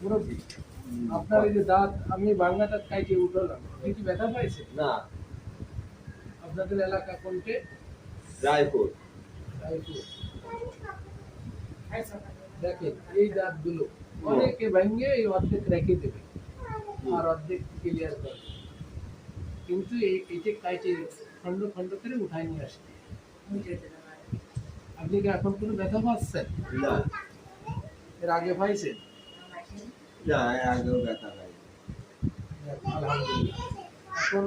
মুরব্বী, আপনার এই যে দাঁত, আমি ভাঙা দাঁত কাইটে উঠলাম, আপনি কি ব্যথা পাইছেন? না। আপনাদের এলাকা কোনটে? রায়পুর। রায়পুর। দেখেন এই দাঁতগুলো অনেকে ভাঙিয়ে এই অর্ধেক রেখে দেবে আর অর্ধেক ক্লিয়ার করবে, কিন্তু এইটা কাইটে খন্ড খন্ড করে উঠাই নিয়ে আসবে। আপনি কি এখন কোনো ব্যথা পাচ্ছেন? না। এর আগে পাইছেন? না, এর আগেও ব্যথা পাই। আলহামদুলিল্লাহ। এখন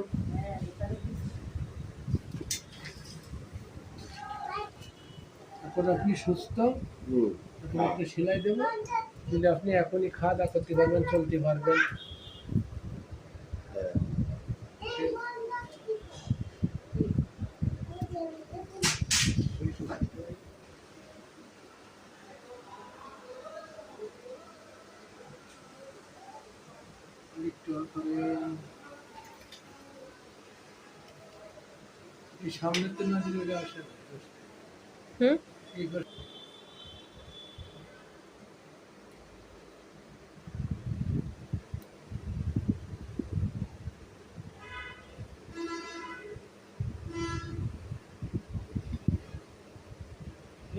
এখন আপনি সুস্থ, এখন আপনি সেলাই দেবো, দিলে আপনি এখনই খাওয়া দাওয়া করতে পারবেন, চলতে পারবেন। এই সামনের তো নজরে আসে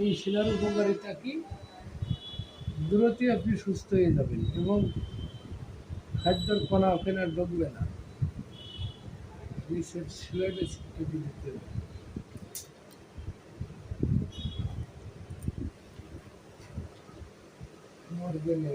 এই শিলার উপকারিতা কি? দ্রুতই আপনি সুস্থ হয়ে যাবেন এবং খাদ্যের কণা ওখানে আর ঢুকবে না। শিলাটা কেটে দিতে হবে। মরবে না।